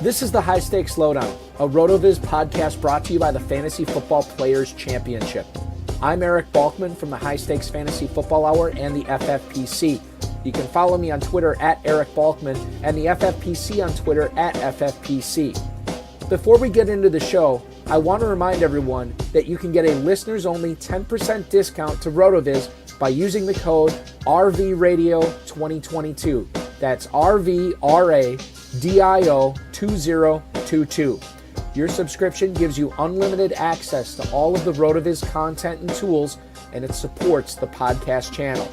This is the High Stakes Lowdown, a RotoViz podcast brought to you by the Fantasy Football Players Championship. I'm Eric Balkman from the High Stakes Fantasy Football Hour and the FFPC. You can follow me on Twitter at Eric Balkman and the FFPC on Twitter at FFPC. Before we get into the show, I want to remind everyone that you can get a listeners-only 10% discount to RotoViz by using the code RVRadio2022. That's RVRADIO2022. Your subscription gives you unlimited access to all of the RotoViz content and tools, and it supports the podcast channel.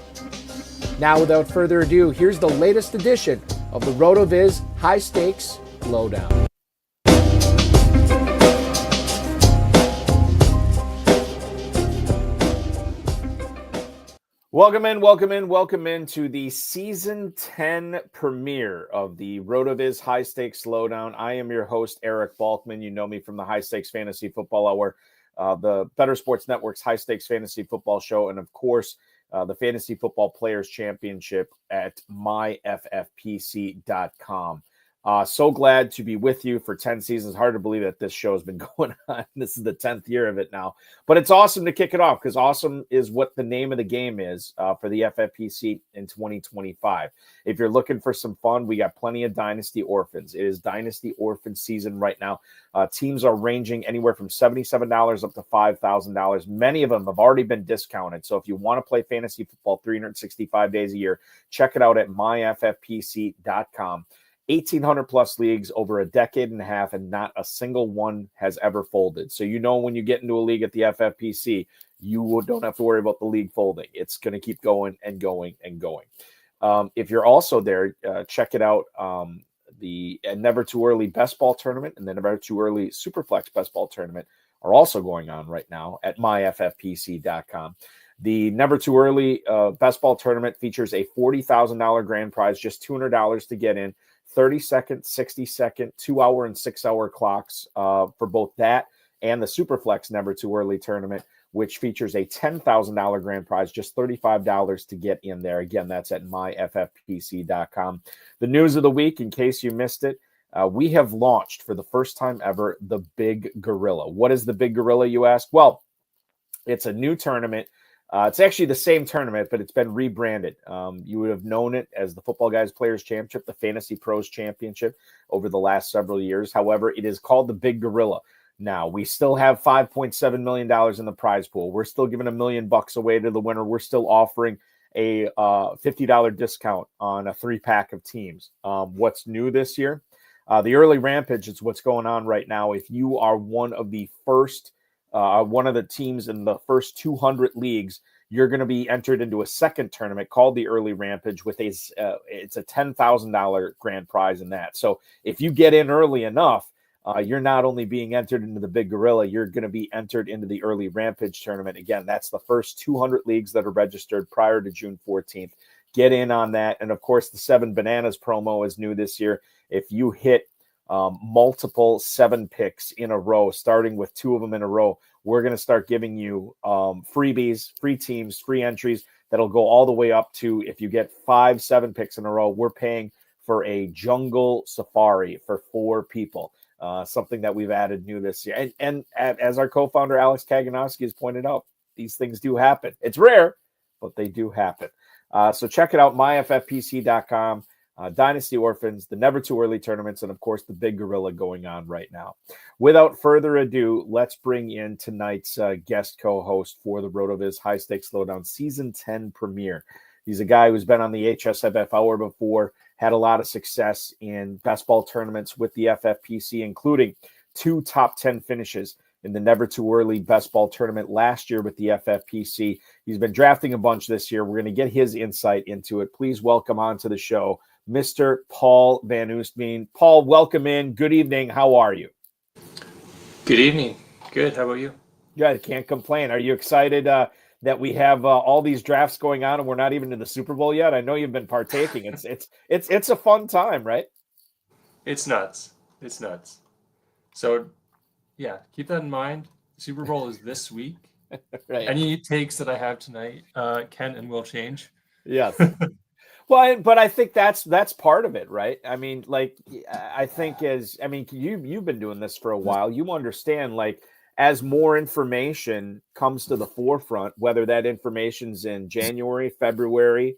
Now, without further ado, here's the latest edition of the RotoViz High-Stakes Lowdown. Welcome in to the Season 10 premiere of the RotoViz High-Stakes Lowdown. I am your host, Eric Balkman. You know me from the High-Stakes Fantasy Football Hour, the Better Sports Network's High-Stakes Fantasy Football Show, and of course, the Fantasy Football Players Championship at myffpc.com. So glad to be with you for 10 seasons. Hard to believe that this show has been going on. This is the 10th year of it now. But it's awesome to kick it off because awesome is what the name of the game is for the FFPC in 2025. If you're looking for some fun, we got plenty of Dynasty Orphans. It is Dynasty Orphan season right now. Teams are ranging anywhere from $77 up to $5,000. Many of them have already been discounted. So if you want to play fantasy football 365 days a year, check it out at myffpc.com. 1,800 plus leagues over a decade and a half, and not a single one has ever folded. So you know when you get into a league at the FFPC, you don't have to worry about the league folding. It's going to keep going and going and going. If you're also there, check it out. The Never-Too-Early Best Ball Tournament and the Never-Too-Early Superflex Best Ball Tournament are also going on right now at myffpc.com. The Never-Too-Early Best Ball Tournament features a $40,000 grand prize, just $200 to get in. 30-second, 60-second, 2-hour, and 6-hour clocks for both that and the Superflex Never-Too-Early Tournament, which features a $10,000 grand prize, just $35 to get in there. Again, that's at myffpc.com. The news of the week, in case you missed it, we have launched for the first time ever the Big Gorilla. What is the Big Gorilla, you ask? Well, it's a new tournament. It's actually the same tournament, but it's been rebranded. You would have known it as the Football Guys Players Championship, the Fantasy Pros Championship over the last several years. However, it is called the Big Gorilla. Now, we still have $5.7 million in the prize pool. We're still giving $1 million away to the winner. We're still offering a $50 discount on a 3-pack of teams. What's new this year? The Early Rampage is what's going on right now. If you are one of the teams in the first 200 leagues, you're going to be entered into a second tournament called the Early Rampage with it's a $10,000 grand prize in that. So if you get in early enough, you're not only being entered into the Big Gorilla, you're going to be entered into the Early Rampage tournament. Again, that's the first 200 leagues that are registered prior to June 14th. Get in on that. And of course, the 7 Bananas promo is new this year. If you hit multiple 7 picks in a row, starting with 2 of them in a row, we're going to start giving you freebies, free teams, free entries that'll go all the way up to, if you get 5 7 picks in a row, we're paying for a jungle safari for 4 people. Something that we've added new this year. And as our co-founder Alex Kaganowski has pointed out, these things do happen. It's rare, but they do happen. So check it out, myffpc.com. Dynasty Orphans, the Never-Too-Early Tournaments, and of course the Big Gorilla going on right now. Without further ado, let's bring in tonight's guest co-host for the RotoViz High-Stakes Lowdown Season 10 premiere. He's a guy who's been on the HSFF Hour before, had a lot of success in best ball tournaments with the FFPC, including 2 top 10 finishes in the Never-Too-Early Best Ball Tournament last year with the FFPC. He's been drafting a bunch this year. We're going to get his insight into it. Please welcome onto the show Mr. Paul Vanoostveen. Paul, welcome in. Good evening. How are you? Good evening. Good. How about you? Good. Can't complain. Are you excited that we have all these drafts going on and we're not even in the Super Bowl yet? I know you've been partaking. It's a fun time, right? It's nuts. It's nuts. So, yeah, keep that in mind. The Super Bowl is this week. Right. Any takes that I have tonight can and will change. Yes. But I think that's part of it, right? I mean, like, I think you've been doing this for a while. You understand, like, as more information comes to the forefront, whether that information's in January, February,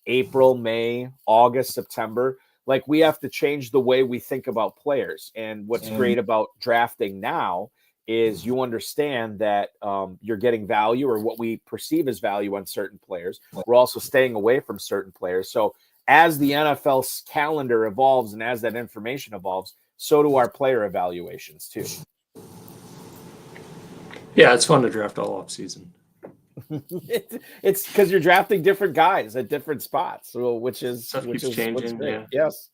April, May, August, September, like, we have to change the way we think about players. And what's great about drafting now is you understand that you're getting value, or what we perceive as value, on certain players. We're also staying away from certain players. So as the NFL calendar evolves and as that information evolves, so do our player evaluations too. Yeah, it's fun to draft all off season. It's because you're drafting different guys at different spots, so which is changing. Yeah. Yes.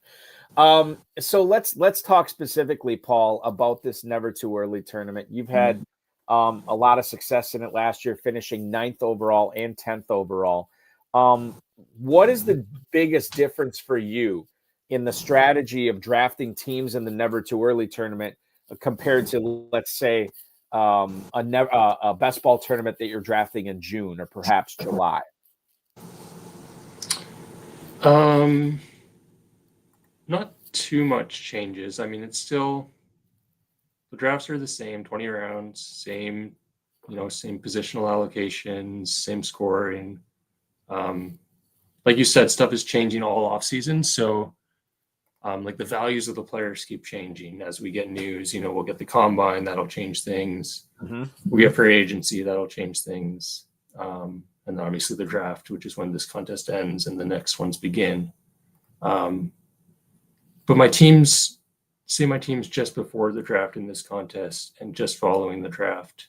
So let's talk specifically, Paul, about this Never-Too-Early tournament. You've had a lot of success in it last year, finishing 9th overall and 10th overall. What is the biggest difference for you in the strategy of drafting teams in the Never-Too-Early tournament compared to, let's say, a best ball tournament that you're drafting in June or perhaps July? Not too much changes. I mean, it's still, the drafts are the same, 20 rounds, same positional allocations, same scoring. Like you said, stuff is changing all off season. So like the values of the players keep changing as we get news. We'll get the combine, that'll change things. We get free agency, that'll change things. And then obviously the draft, which is when this contest ends and the next ones begin. But my teams just before the draft in this contest and just following the draft,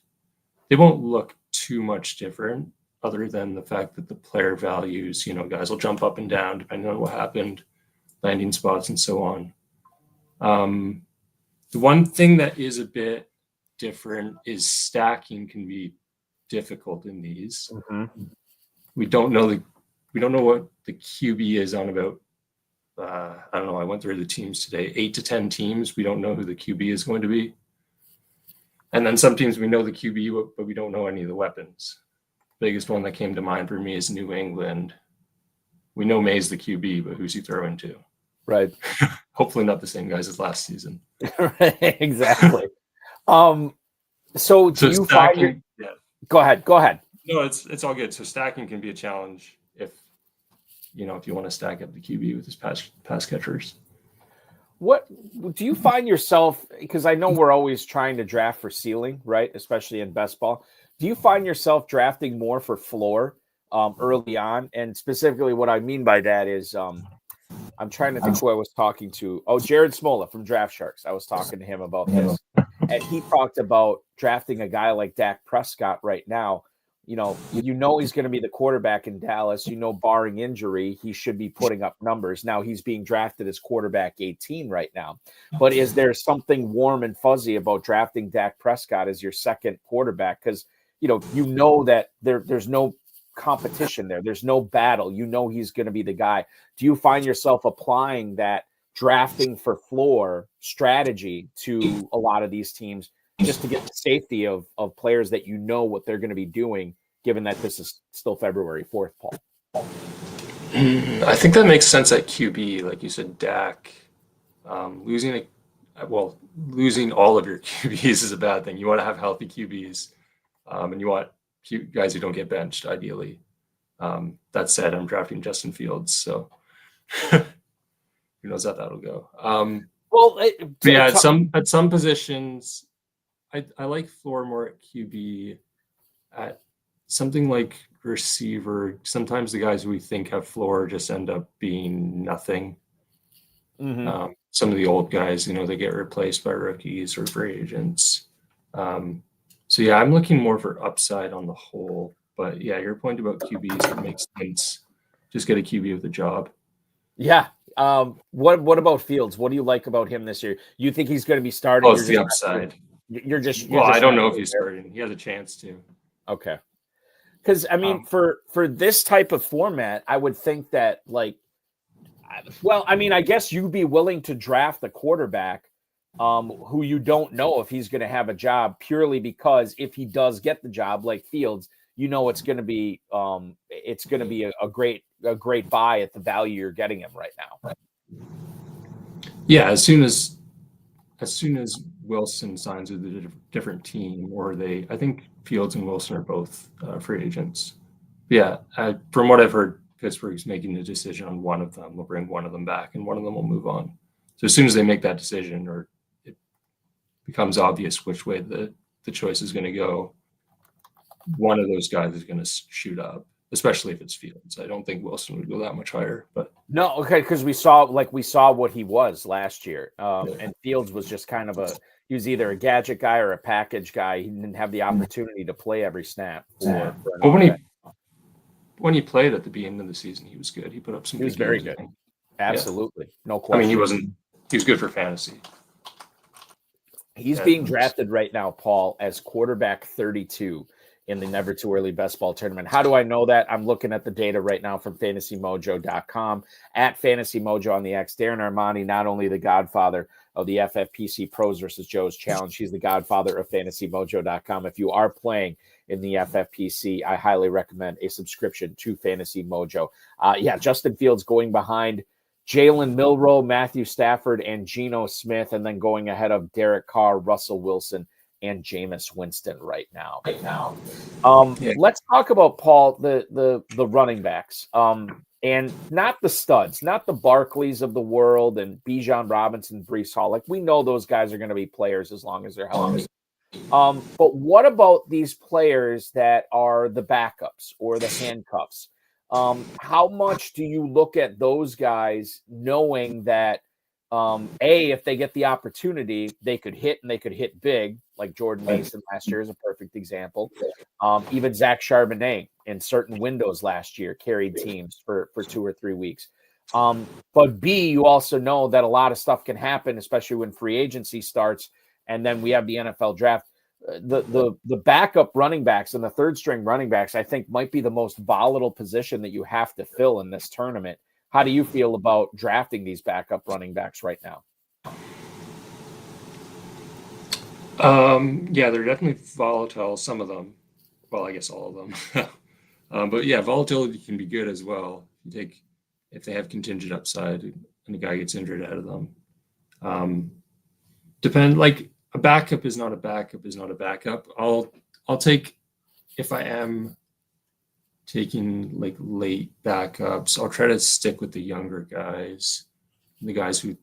they won't look too much different, other than the fact that the player values, guys will jump up and down depending on what happened, landing spots and so on. The one thing that is a bit different is stacking can be difficult in these. We don't know what the QB is on about. I don't know. I went through the teams today, 8 to 10 teams. We don't know who the QB is going to be. And then some teams we know the QB, but we don't know any of the weapons. Biggest one that came to mind for me is New England. We know May's the QB, but who's he throwing to? Right. Hopefully not the same guys as last season. Right, exactly. So do you stacking, Go ahead. No, it's all good. So stacking can be a challenge if you want to stack up the QB with his pass catchers. What do you find yourself, because I know we're always trying to draft for ceiling, right? Especially in best ball. Do you find yourself drafting more for floor early on? And specifically what I mean by that is I'm trying to think who I was talking to. Oh, Jared Smola from Draft Sharks. I was talking to him about this. And he talked about drafting a guy like Dak Prescott right now. He's going to be the quarterback in Dallas. Barring injury, he should be putting up numbers. Now he's being drafted as quarterback 18 right now. But is there something warm and fuzzy about drafting Dak Prescott as your second quarterback? Because that there's no competition there. There's no battle. He's going to be the guy. Do you find yourself applying that drafting for floor strategy to a lot of these teams just to get the safety of players that what they're going to be doing, given that this is still February 4th, Paul? I think that makes sense at QB. Like you said, Dak, losing all of your QBs is a bad thing. You want to have healthy QBs, and you want guys who don't get benched, ideally. That said, I'm drafting Justin Fields, so who knows how that'll go. At some positions, I like floor more at QB. At something like receiver, sometimes the guys we think have floor just end up being nothing. Some of the old guys, they get replaced by rookies or free agents. So yeah, I'm looking more for upside on the whole. But yeah, your point about QBs, it makes sense. Just get a QB with a job. Yeah. What about Fields? What do you like about him this year? You think he's going to be starting? Oh, it's the upside. I don't know if he's starting. He has a chance to. Okay. Because for this type of format, I would think that I guess you'd be willing to draft the quarterback who you don't know if he's going to have a job, purely because if he does get the job, like Fields, it's going to be a great a great buy at the value you're getting him right now. Yeah, as soon as Wilson signs with a different team, or I think Fields and Wilson are both free agents. Yeah, from what I've heard, Pittsburgh's making the decision on one of them. They'll bring one of them back, and one of them will move on. So as soon as they make that decision, or it becomes obvious which way the choice is going to go, one of those guys is going to shoot up, especially if it's Fields. I don't think Wilson would go that much higher, but no, okay, because we saw what he was last year, and Fields was just kind of he was either a gadget guy or a package guy. He didn't have the opportunity to play every snap. But when he played at the beginning of the season, he was good. He put up some. He was very good. Absolutely, no question. I mean, he was good for fantasy. He's being drafted right now, Paul, as quarterback 32 in the Never-Too-Early Best Ball Tournament. How do I know that? I'm looking at the data right now from FantasyMojo.com. At FantasyMojo on the X, Darren Armani, not only the godfather of the FFPC Pros versus Joe's Challenge, he's the godfather of FantasyMojo.com. If you are playing in the FFPC, I highly recommend a subscription to Fantasy Mojo. Justin Fields going behind Jalen Milroe, Matthew Stafford, and Geno Smith, and then going ahead of Derek Carr, Russell Wilson, and Jameis Winston right now. Let's talk about, Paul, the running backs, and not the studs, not the Barkleys of the world and Bijan Robinson, Breece Hall. Like, we know those guys are going to be players as long as they're healthy. But what about these players that are the backups or the handcuffs? How much do you look at those guys knowing that, if they get the opportunity, they could hit, and they could hit big, like Jordan Mason last year is a perfect example. Even Zach Charbonnet in certain windows last year carried teams for 2 or 3 weeks. But B, you also know that a lot of stuff can happen, especially when free agency starts, and then we have the NFL draft. The backup running backs and the third string running backs, I think, might be the most volatile position that you have to fill in this tournament. How do you feel about drafting these backup running backs right now? They're definitely volatile, some of them. Well, I guess all of them. But yeah, volatility can be good as well. If they have contingent upside and the guy gets injured ahead of them. A backup is not a backup is not a backup. I'll take, if I am taking like late backups, I'll try to stick with the younger guys, the guys who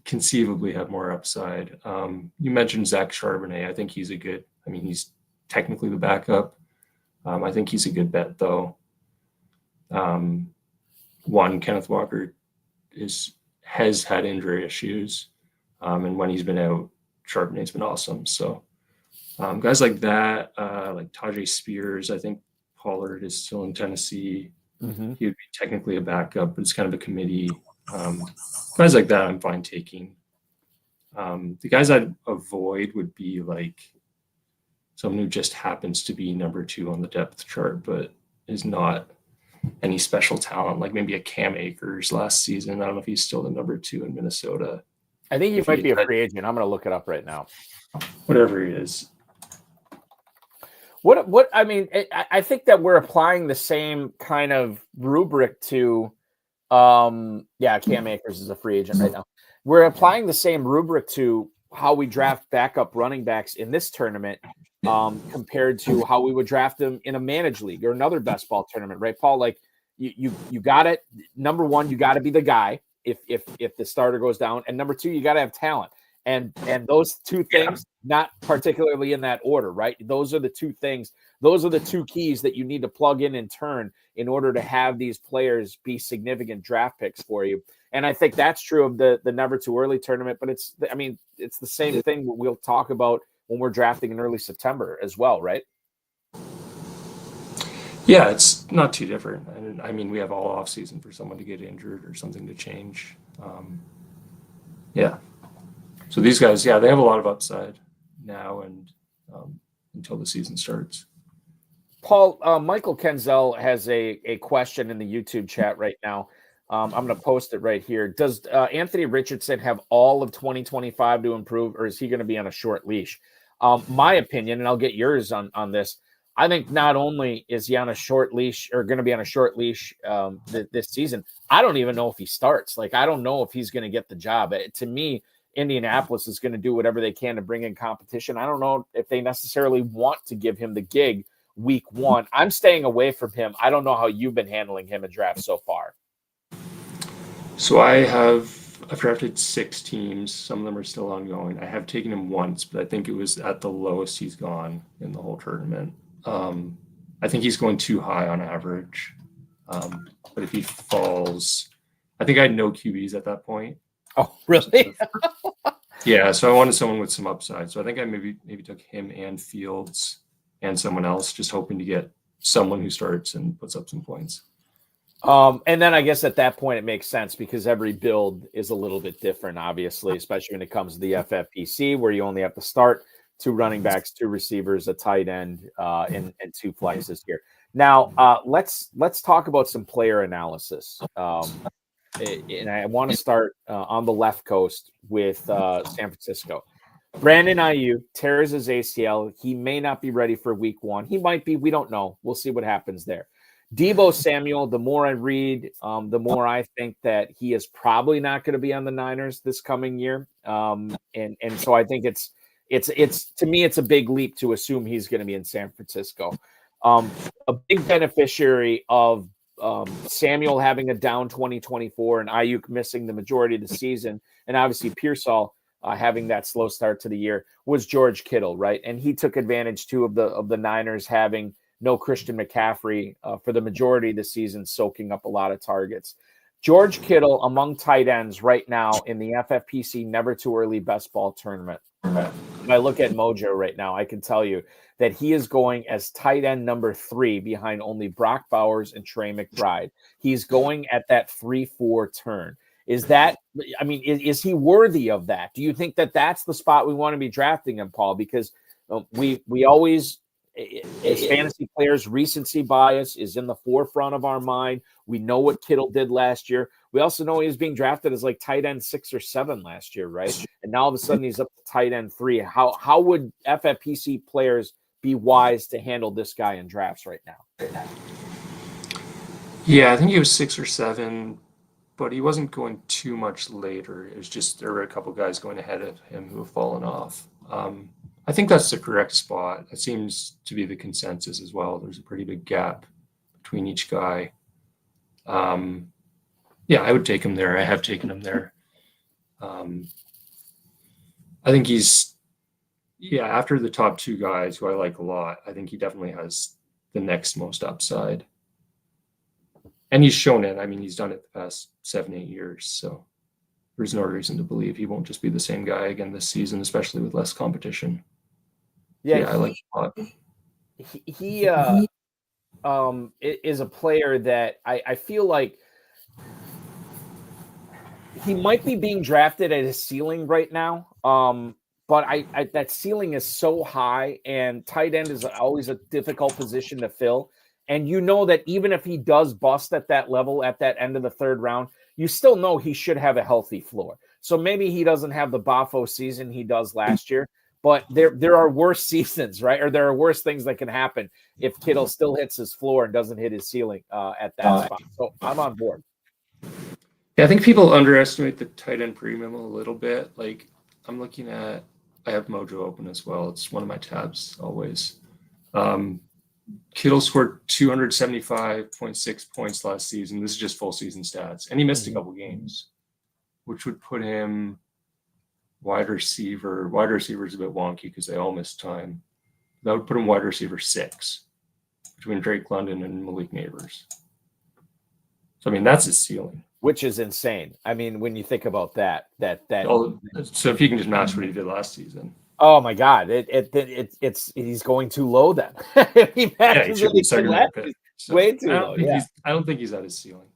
conceivably have more upside. You mentioned Zach Charbonnet. I think he's he's technically the backup. I think he's a good bet, though. Kenneth Walker has had injury issues, and when he's been out, Charbonnet's been awesome. So guys like that, like Tajay Spears, I think Pollard is still in Tennessee. Mm-hmm. He would be technically a backup, but it's kind of a committee. Guys like that, I'm fine taking. The guys I'd avoid would be like someone who just happens to be number 2 on the depth chart, but is not any special talent, like maybe a Cam Akers last season. I don't know if he's still the number 2 in Minnesota. I think he might be a free agent. I'm going to look it up right now. Whatever he is. What I mean, I think that we're applying the same kind of rubric to, Cam Akers is a free agent right now. We're applying the same rubric to how we draft backup running backs in this tournament, compared to how we would draft them in a managed league or another best ball tournament, right, Paul? Like you got it. Number 1, you got to be the guy if the starter goes down, and number 2, you got to have talent. And those two things, not particularly in that order, right? Those are the two things. Those are the two keys that you need to plug in and turn in order to have these players be significant draft picks for you. And I think that's true of the Never-Too-Early tournament, but it's the same thing we'll talk about when we're drafting in early September as well, right? Yeah, it's not too different. And I mean, we have all off season for someone to get injured or something to change. So these guys, they have a lot of upside now and until the season starts. Paul, Michael Kenzel has a question in the YouTube chat right now. I'm going to post it right here. Does Anthony Richardson have all of 2025 to improve, or is he going to be on a short leash? My opinion, and I'll get yours on this, I think not only is he on a short leash or going to be on a short leash this season, I don't even know if he starts. Like, I don't know if he's going to get the job. To me, Indianapolis is going to do whatever they can to bring in competition. I don't know if they necessarily want to give him the gig week one. I'm staying away from him. I don't know how you've been handling him in drafts so far. So I've drafted 6 teams. Some of them are still ongoing. I have taken him once, but I think it was at the lowest he's gone in the whole tournament. I think he's going too high on average. But if he falls, I think I had no QBs at that point. Oh, really? Yeah, so I wanted someone with some upside. So I think I maybe took him and Fields and someone else, just hoping to get someone who starts and puts up some points. And then I guess at that point it makes sense because every build is a little bit different, obviously, especially when it comes to the FFPC, where you only have to start 2 running backs, 2 receivers, a tight end, and 2 flights this year. Now, let's talk about some player analysis. And I want to start on the left coast with San Francisco. Brandon Ayuk tears his ACL. He may not be ready for week 1. He might be. We don't know. We'll see what happens there. Deebo Samuel, the more I read, the more I think that he is probably not going to be on the Niners this coming year. And so I think it's to me, it's a big leap to assume he's going to be in San Francisco. A big beneficiary of Samuel having a down 2024 and Ayuk missing the majority of the season, and obviously Pearsall having that slow start to the year was George Kittle, right? And he took advantage too of the Niners having no Christian McCaffrey for the majority of the season, soaking up a lot of targets. George Kittle among tight ends right now in the FFPC Never-Too-Early Best Ball Tournament. If I look at Mojo right now, I can tell you that he is going as tight end number 3 behind only Brock Bowers and Trey McBride. He's going at that 3-4 turn. Is that, I mean, is he worthy of that? Do you think that that's the spot we want to be drafting him, Paul? Because we always, as fantasy players, recency bias is in the forefront of our mind. We know what Kittle did last year. We also know he was being drafted as like tight end 6 or 7 last year, right? And now all of a sudden he's up to tight end 3. How would FFPC players be wise to handle this guy in drafts right now? Yeah, I think he was 6 or 7, but he wasn't going too much later. It was just there were a couple guys going ahead of him who have fallen off. I think that's the correct spot. It seems to be the consensus as well. There's a pretty big gap between each guy. Yeah, I would take him there. I have taken him there. I think he's, after the top 2 guys who I like a lot, I think he definitely has the next most upside. And he's shown it. I mean, he's done it the past 7-8 years. So there's no reason to believe he won't just be the same guy again this season, especially with less competition. Yeah, I like him a lot. He is a player that I feel like he might be being drafted at his ceiling right now. But I that ceiling is so high, and tight end is always a difficult position to fill. And you know that even if he does bust at that level at that end of the 3rd round, you still know he should have a healthy floor. So maybe he doesn't have the Bafo season he does last year, but there are worse seasons, right? Or there are worse things that can happen if Kittle still hits his floor and doesn't hit his ceiling at that spot. So I'm on board. Yeah, I think people underestimate the tight end premium a little bit. Like I'm looking at, I have Mojo open as well. It's one of my tabs always. Kittle scored 275.6 points last season. This is just full season stats. And he missed a couple games, which would put him wide receiver. Wide receiver is a bit wonky because they all missed time. That would put him wide receiver 6 between Drake London and Malik Neighbors. So, I mean, that's his ceiling. Which is insane. I mean, when you think about that. So if he can just match what he did last season. Oh my God! It's he's going too low then. He matches he should be so way too low. I don't think he's at his ceiling.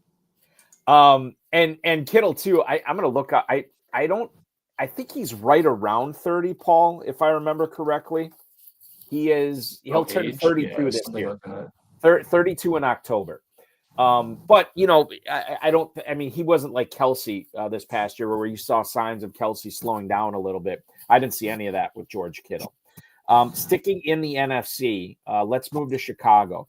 And Kittle too. I'm gonna look up. I think he's right around 30, Paul, if I remember correctly. He'll turn 32 this year. 32 in October. But I mean, he wasn't like Kelsey this past year where you saw signs of Kelsey slowing down a little bit. I didn't see any of that with George Kittle. Sticking in the NFC, let's move to Chicago.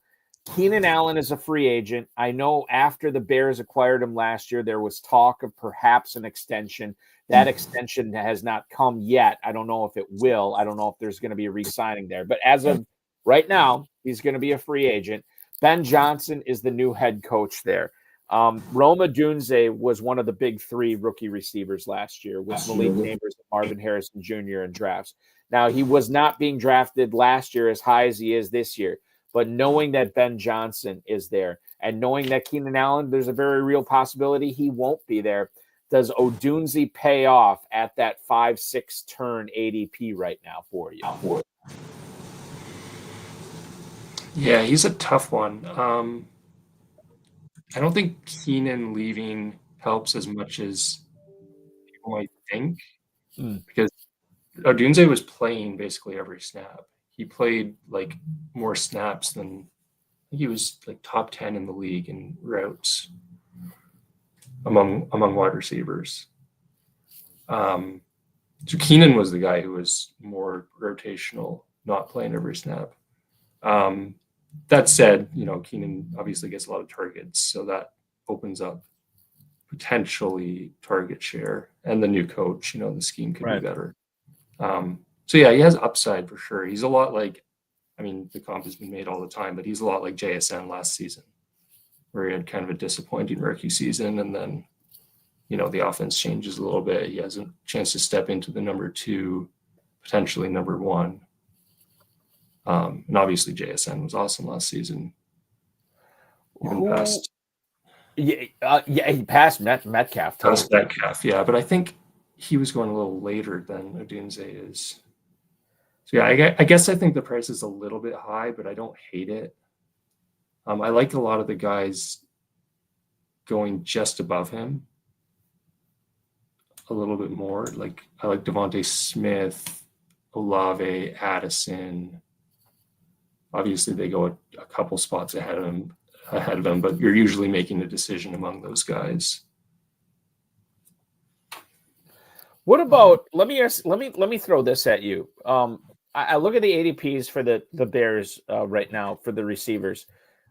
Keenan Allen is a free agent. I know after the Bears acquired him last year, there was talk of perhaps an extension. That extension has not come yet. I don't know if it will. I don't know if there's going to be a re-signing there. But as of right now, he's going to be a free agent. Ben Johnson is the new head coach there. Rome Odunze was one of the big three rookie receivers last year with Malik Neighbors and Marvin Harrison Jr. in drafts. Now, he was not being drafted last year as high as he is this year. But knowing that Ben Johnson is there and knowing that Keenan Allen, there's a very real possibility he won't be there. Does Odunze pay off at that 5-6 turn ADP right now for you? Yeah, he's a tough one. I don't think Keenan leaving helps as much as people might think because Odunze was playing basically every snap. He played like more snaps than I think he was like top 10 in the league in routes among wide receivers. So Keenan was the guy who was more rotational, not playing every snap. That said, Keenan obviously gets a lot of targets, so that opens up potentially target share. And the new coach, the scheme could be better. So yeah, he has upside for sure. He's a lot like, the comp has been made all the time, but he's a lot like JSN last season, where he had kind of a disappointing rookie season, and then, the offense changes a little bit. He has a chance to step into the number 2, potentially number 1. And obviously JSN was awesome last season. Even passed. Yeah, he passed Metcalf. Passed Metcalf, yeah, but I think he was going a little later than Odunze is. So yeah, I guess I think the price is a little bit high, but I don't hate it. I like a lot of the guys going just above him a little bit more. Like I like Devontae Smith, Olave, Addison. Obviously, they go a couple spots ahead of him, but you're usually making a decision among those guys. What about? Let me throw this at you. I look at the ADPs for the Bears right now for the receivers,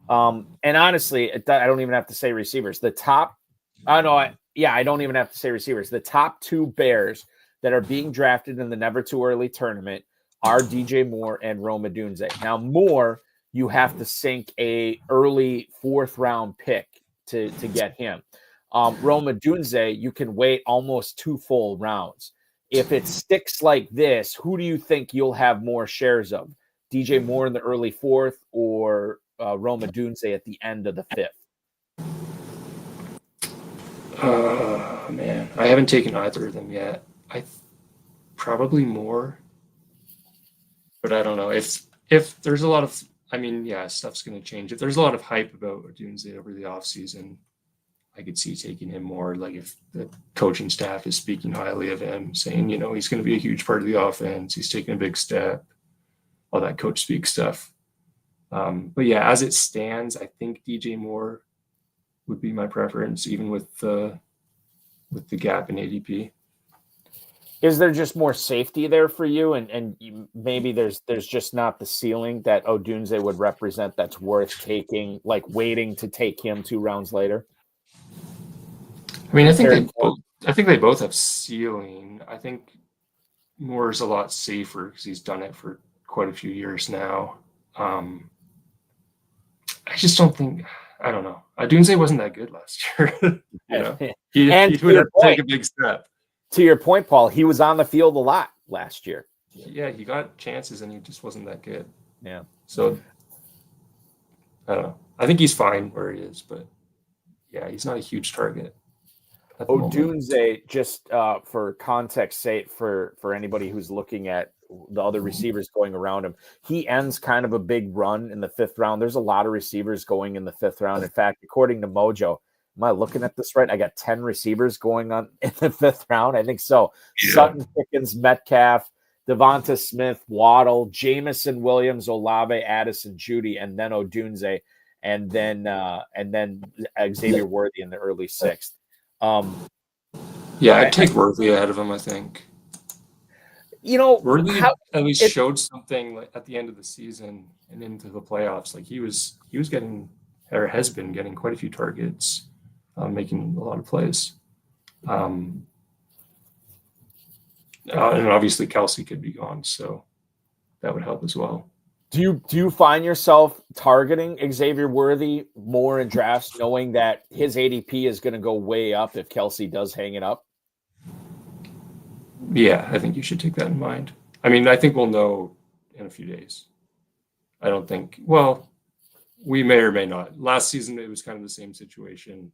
and honestly, I don't even have to say receivers. The top, I don't even have to say receivers. The top 2 Bears that are being drafted in the Never-Too-Early Tournament are DJ Moore and Rome Odunze. Now, Moore, you have to sink a early 4th round pick to get him. Rome Odunze, you can wait almost 2 full rounds. If it sticks like this, who do you think you'll have more shares of? DJ Moore in the early 4th or Rome Odunze at the end of the 5th? Man, I haven't taken either of them yet. Probably Moore, but I don't know if there's a lot of. Stuff's going to change. If there's a lot of hype about Odunze over the offseason, I could see taking him more. Like if the coaching staff is speaking highly of him, saying, he's going to be a huge part of the offense. He's taking a big step, all that coach speak stuff. But yeah, as it stands, I think DJ Moore would be my preference, even with the gap in ADP. Is there just more safety there for you? And maybe there's just not the ceiling that Odunze would represent that's worth taking, like waiting to take him 2 rounds later? I think they both have ceiling. I think Moore's a lot safer because he's done it for quite a few years now. I just don't think. I don't know. Odunze wasn't that good last year. He would have to take a big step. To your point, Paul, he was on the field a lot last year. Yeah, he got chances and he just wasn't that good. Yeah. So I don't know. I think he's fine where he is, but yeah, he's not a huge target. Odunze, just for context sake, for anybody who's looking at the other receivers going around him, he ends kind of a big run in the 5th round. There's a lot of receivers going in the 5th round. In fact, according to Mojo, am I looking at this right? I got 10 receivers going on in the 5th round. I think so. Yeah. Sutton, Pickens, Metcalf, Devonta Smith, Waddle, Jamison Williams, Olave, Addison, Judy, and then Odunze, and then Xavier Worthy in the early 6th. I'd take Worthy ahead of him, I think. Worthy how at least showed something like at the end of the season and into the playoffs. Like he was getting, or has been getting, quite a few targets, making a lot of plays. And obviously Kelsey could be gone, so that would help as well. Do you find yourself targeting Xavier Worthy more in drafts, knowing that his ADP is going to go way up if Kelsey does hang it up? Yeah, I think you should take that in mind. I mean, I think we'll know in a few days. I don't think, well, we may or may not. Last season, it was kind of the same situation.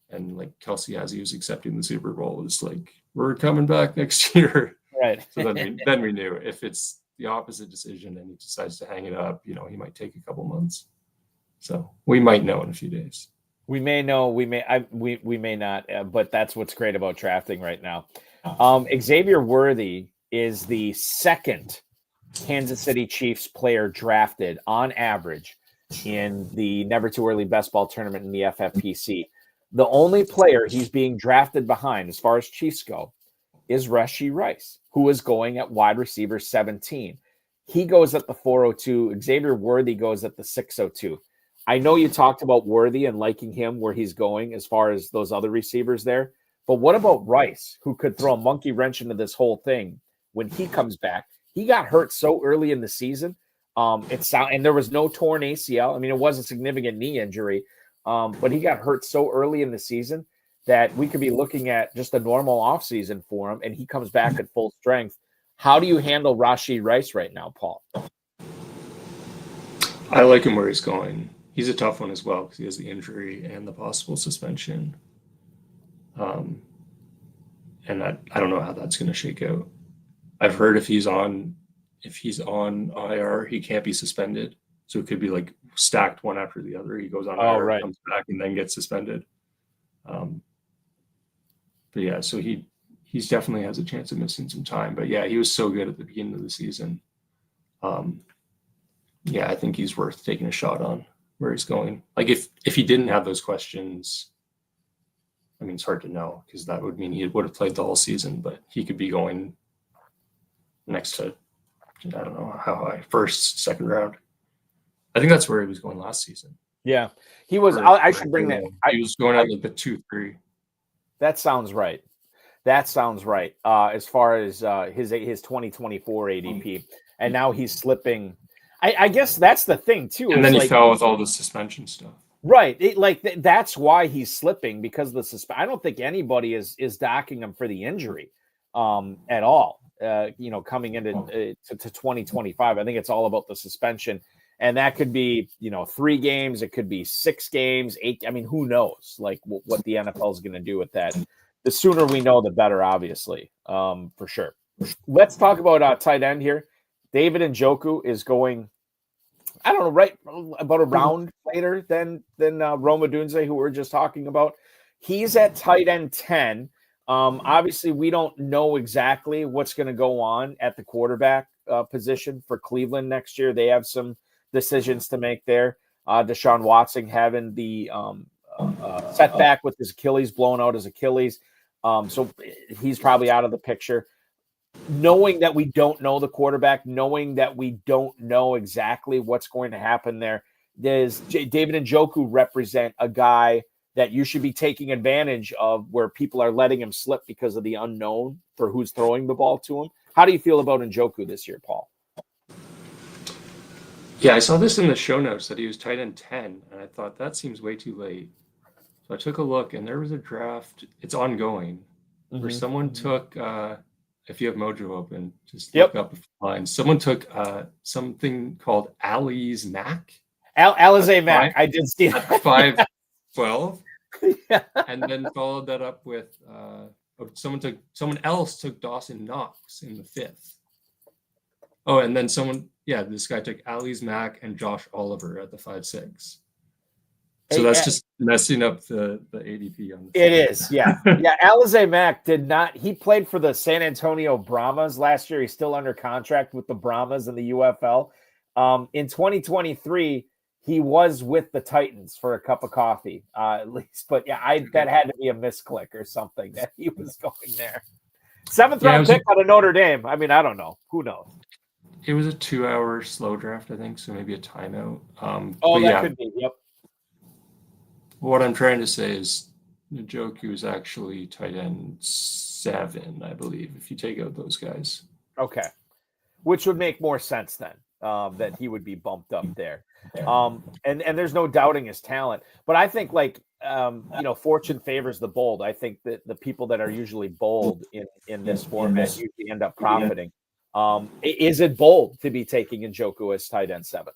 And like Kelsey, as he was accepting the Super Bowl, was like, we're coming back next year. Right. So then we knew if it's the opposite decision and he decides to hang it up, he might take a couple months. So we might know in a few days. We may know, we may not, but that's what's great about drafting right now. Xavier Worthy is the second Kansas City Chiefs player drafted on average in the Never-Too-Early Best Ball Tournament in the FFPC. The only player he's being drafted behind, as far as Chiefs go, is Rashee Rice, who is going at wide receiver 17. He goes at the 402. Xavier Worthy goes at the 602. I know you talked about Worthy and liking him where he's going as far as those other receivers there. But what about Rice, who could throw a monkey wrench into this whole thing when he comes back? He got hurt so early in the season. And there was no torn ACL. I mean, it was a significant knee injury, but he got hurt so early in the season that we could be looking at just a normal offseason for him, and he comes back at full strength. How do you handle Rashee Rice right now, Paul? I like him where he's going. He's a tough one as well because he has the injury and the possible suspension. And I don't know how that's going to shake out. I've heard if he's on IR, he can't be suspended. So it could be like stacked one after the other. He goes on IR, right. comes back, and then gets suspended. But yeah, so he's definitely has a chance of missing some time. But yeah, he was so good at the beginning of the season. Yeah, I think he's worth taking a shot on where he's going. Like if he didn't have those questions, I mean, it's hard to know because that would mean he would have played the whole season, but he could be going next to, I don't know how high, first, second round. I think that's where he was going last season. Yeah, he was. I should bring that. He was going at like the 2-3. That sounds right. As far as his 2024 ADP, and now he's slipping. I guess that's the thing too. And then he fell with all the suspension stuff. Right. That's why he's slipping, because of the suspension. I don't think anybody is docking him for the injury at all. Coming into to 2025, I think it's all about the suspension. And that could be, 3 games. It could be 6 games, 8. I mean, who knows like what the NFL is going to do with that. The sooner we know, the better, obviously, for sure. Let's talk about tight end here. David Njoku is going, I don't know, right about a round later than Rome Odunze, who we were just talking about. He's at tight end 10. Obviously, we don't know exactly what's going to go on at the quarterback position for Cleveland next year. They have some decisions to make there. Deshaun Watson having the setback with his Achilles, blown out his Achilles. So he's probably out of the picture. Knowing that we don't know the quarterback, knowing that we don't know exactly what's going to happen there, does David Njoku represent a guy that you should be taking advantage of where people are letting him slip because of the unknown for who's throwing the ball to him? How do you feel about Njoku this year, Paul? Yeah, I saw this in the show notes that he was tight end 10, and I thought that seems way too late. So I took a look, and there was a draft. It's ongoing where someone took. If you have Mojo open, just look up the line. Someone took something called Ali's Mac. Alize Mac. I did see that. 5'12". Yeah. And then followed that up with someone else took Dawson Knox in the 5th. Oh, and then this guy took Ali's Mac and Josh Oliver at the 5'6". So that's just messing up the ADP on the. It is, yeah. Yeah, Alize Mac he played for the San Antonio Brahmas last year. He's still under contract with the Brahmas in the UFL. In 2023, he was with the Titans for a cup of coffee, at least. But yeah, that had to be a misclick or something that he was going there. Seventh round pick out of Notre Dame. I mean, I don't know. Who knows? It was a 2-hour slow draft, I think, so maybe a timeout. Could be. Yep. What I'm trying to say is Njoku is actually tight end 7, I believe, if you take out those guys. Okay. Which would make more sense then, that he would be bumped up there. And there's no doubting his talent. But I think, fortune favors the bold. I think that the people that are usually bold in this format usually end up profiting. Is it bold to be taking Njoku as tight end 7?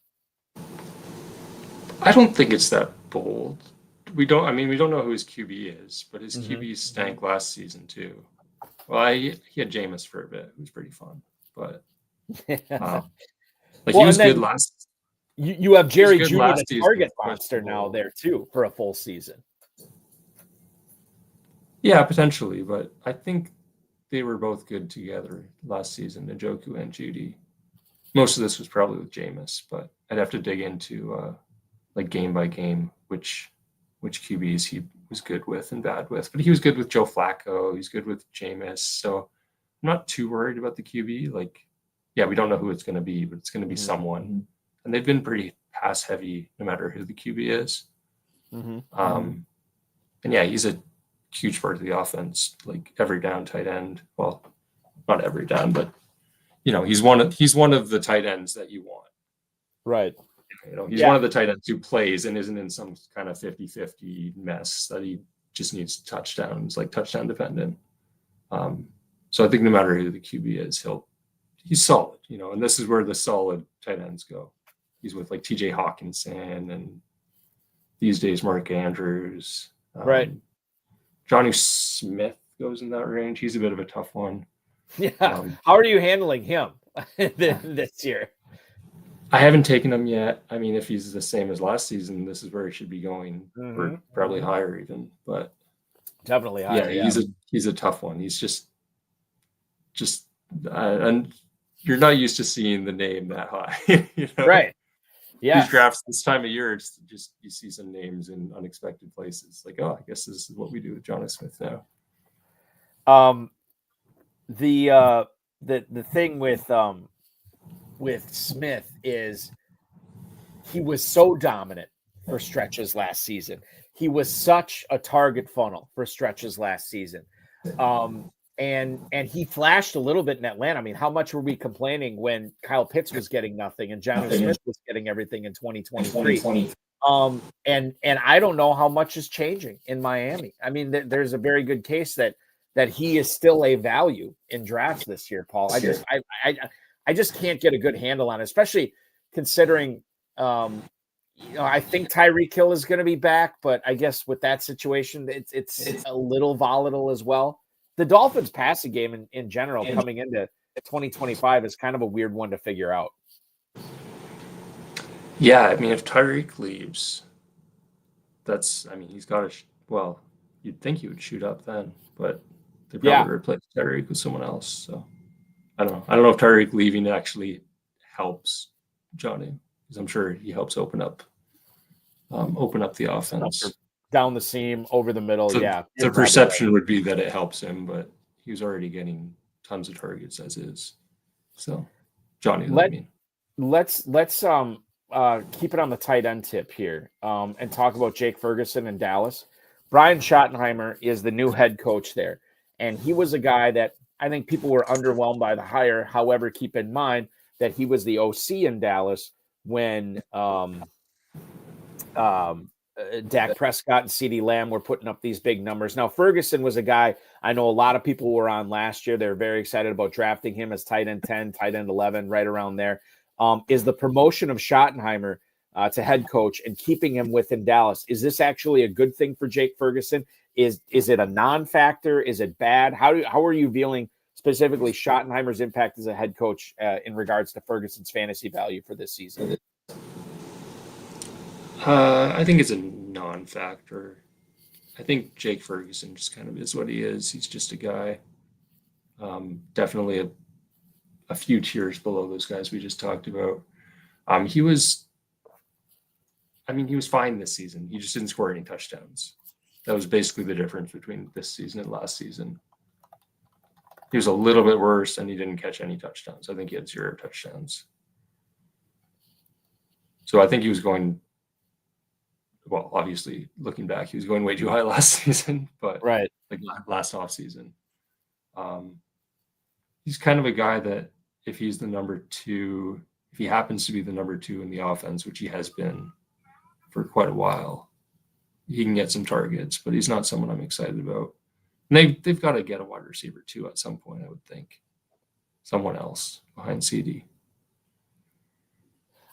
I don't think it's that bold. We don't know who his QB is, but his QB stank last season too. Well, he had Jameis for a bit. It was pretty fun, but he was good last. You have Jerry Jr. the target monster now there too for a full season. Yeah, potentially, but I think they were both good together last season, Njoku and Judy. Most of this was probably with Jameis, but I'd have to dig into game by game which QBs he was good with and bad with. But he was good with Joe Flacco. He's good with Jameis. So I'm not too worried about the QB. We don't know who it's going to be, but it's going to be someone. And they've been pretty pass heavy no matter who the QB is. And yeah, he's a huge part of the offense, like every down tight end. Well, not every down, but he's one of the tight ends that you want. Right. He's one of the tight ends who plays and isn't in some kind of 50-50 mess that he just needs touchdowns, like touchdown dependent. So I think no matter who the QB is, he's solid, and this is where the solid tight ends go. He's with like TJ Hawkinson and these days Mark Andrews. Right. Johnny Smith goes in that range. He's a bit of a tough one. Yeah. How are you handling him this year? I haven't taken him yet. I mean, if he's the same as last season, this is where he should be going, or probably higher even. But definitely higher. Yeah, he's a tough one. He's just, and you're not used to seeing the name that high, Right? Yeah. These drafts this time of year, it's just you see some names in unexpected places. Like, I guess this is what we do with Johnny Smith now. The thing with Smith is he was so dominant for stretches last season. He was such a target funnel for stretches last season. And he flashed a little bit in Atlanta. I mean, how much were we complaining when Kyle Pitts was getting nothing and Johnny Smith was getting everything in 2023? And I don't know how much is changing in Miami. I mean, there's a very good case that he is still a value in drafts this year, Paul. Sure. I just can't get a good handle on it, especially considering, I think Tyreek Hill is going to be back, but I guess with that situation, it's a little volatile as well. The Dolphins' passing game in general coming into 2025 is kind of a weird one to figure out. Yeah, I mean, if Tyreek leaves, he's got to. You'd think he would shoot up then, but they probably replace Tyreek with someone else. So I don't know. I don't know if Tyreek leaving actually helps Johnny, because I'm sure he helps open up the offense. Down the seam, over the middle, The perception would be that it helps him, but he was already getting tons of targets as is. So, Johnny, let's keep it on the tight end tip here, and talk about Jake Ferguson in Dallas. Brian Schottenheimer is the new head coach there, and he was a guy that I think people were underwhelmed by the hire. However, keep in mind that he was the OC in Dallas when Dak Prescott and CeeDee Lamb were putting up these big numbers. Now, Ferguson was a guy I know a lot of people were on last year. They were very excited about drafting him as tight end 10, tight end 11, right around there. Is the promotion of Schottenheimer to head coach and keeping him within Dallas, is this actually a good thing for Jake Ferguson? Is it a non-factor? Is it bad? How are you viewing specifically Schottenheimer's impact as a head coach in regards to Ferguson's fantasy value for this season? I think it's a non-factor. I think Jake Ferguson just kind of is what he is. He's just a guy. Definitely a few tiers below those guys we just talked about. He was fine this season. He just didn't score any touchdowns. That was basically the difference between this season and last season. He was a little bit worse, and he didn't catch any touchdowns. I think he had 0 touchdowns. So I think he was going, well, obviously looking back, he was going way too high last season, but right, like last off season. He's kind of a guy that if he's the number 2, if he happens to be the number 2 in the offense, which he has been for quite a while, he can get some targets, but he's not someone I'm excited about. And they've got to get a wide receiver too at some point, I would think. Someone else behind CD.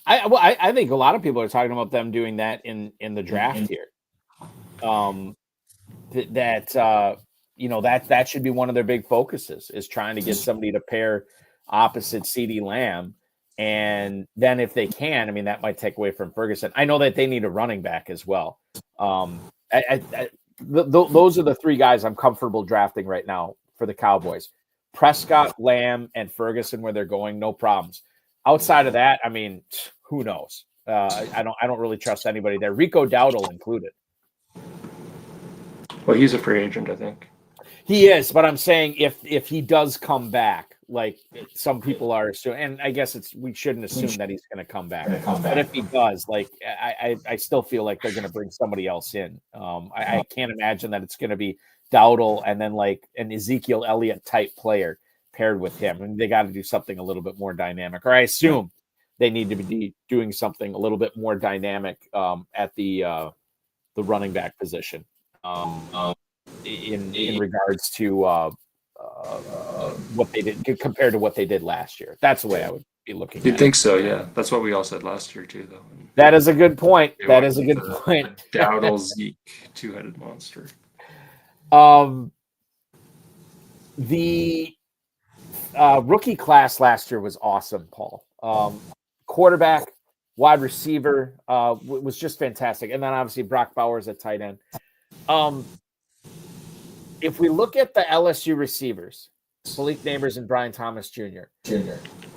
I think a lot of people are talking about them doing that in the draft here. That should be one of their big focuses, is trying to get somebody to pair opposite CD Lamb. And then if they can, I mean, that might take away from Ferguson. I know that they need a running back as well. Those are the 3 guys I'm comfortable drafting right now for the Cowboys. Prescott, Lamb, and Ferguson, where they're going, no problems. Outside of that, I mean, who knows? I don't really trust anybody there. Rico Dowdle included. Well, he's a free agent, I think. He is, but I'm saying if he does come back, like some people are assuming, and I guess we shouldn't assume that he's going to come back. But if he does, like I still feel like they're going to bring somebody else in. I can't imagine that it's going to be Dowdle and then like an Ezekiel Elliott type player paired with him. And they got to do something a little bit more dynamic, or I assume they need to be doing something a little bit more dynamic at the running back position. In regards to what they did compared to what they did last year. That's the way I would be looking at it. You'd think so, yeah. That's what we all said last year too, though. That is a good point. That is a good point. Dowdle Zeke 2-headed monster. The rookie class last year was awesome, Paul. Quarterback, wide receiver was just fantastic. And then obviously Brock Bowers at tight end. If we look at the LSU receivers, Malik Neighbors and Brian Thomas Jr.,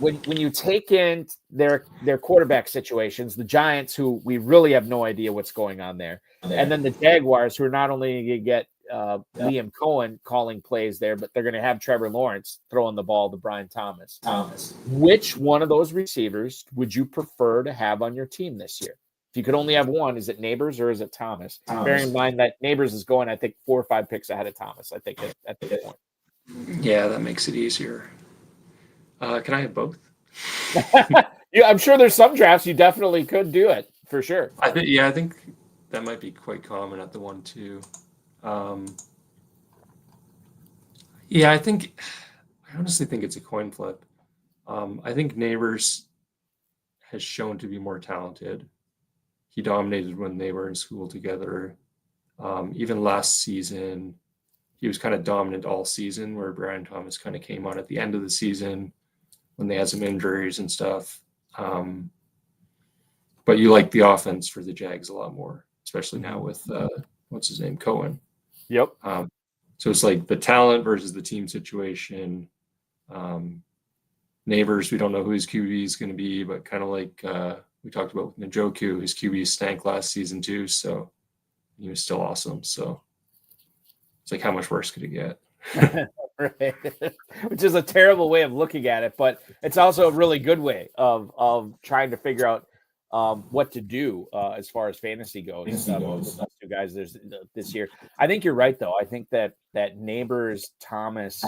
when you take in their quarterback situations, the Giants, who we really have no idea what's going on there, and then the Jaguars, who are not only going to get Liam Cohen calling plays there, but they're going to have Trevor Lawrence throwing the ball to Brian Thomas. Which one of those receivers would you prefer to have on your team this year? If you could only have one, is it Neighbors or is it Thomas? Bearing in mind that Neighbors is going, I think, 4 or 5 picks ahead of Thomas, I think, at this point. Yeah, that makes it easier. Can I have both? Yeah, I'm sure there's some drafts you definitely could do it, for sure. I think that might be quite common at the 1-2. I honestly think it's a coin flip. I think Neighbors has shown to be more talented. He dominated when they were in school together. Even last season, he was kind of dominant all season, where Brian Thomas kind of came on at the end of the season when they had some injuries and stuff. But you like the offense for the Jags a lot more, especially now with, what's his name, Cohen. Yep. So it's like the talent versus the team situation. Neighbors, we don't know who his QB is going to be, but kind of like we talked about with Njoku, his QB stank last season too, so he was still awesome. So it's like, how much worse could it get? Right. Which is a terrible way of looking at it, but it's also a really good way of trying to figure out what to do as far as fantasy goes. With those 2 guys this year. I think you're right, though. I think that Neighbors, Thomas,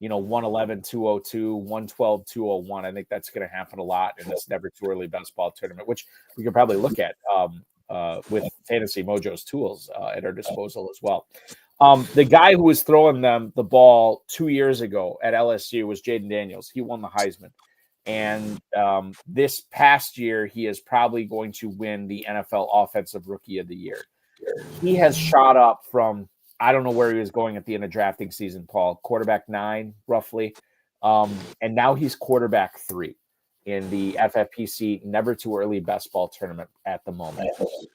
111, 202, 112, 201. I think that's going to happen a lot in this Never-Too-Early Best Ball Tournament, which we could probably look at with Fantasy Mojo's tools at our disposal as well. The guy who was throwing them the ball 2 years ago at LSU was Jaden Daniels. He won the Heisman. And this past year, he is probably going to win the NFL Offensive Rookie of the Year. He has shot up from, I don't know where he was going at the end of drafting season, Paul, quarterback 9, roughly. And now he's quarterback 3 in the FFPC Never-Too-Early Best Ball Tournament at the moment.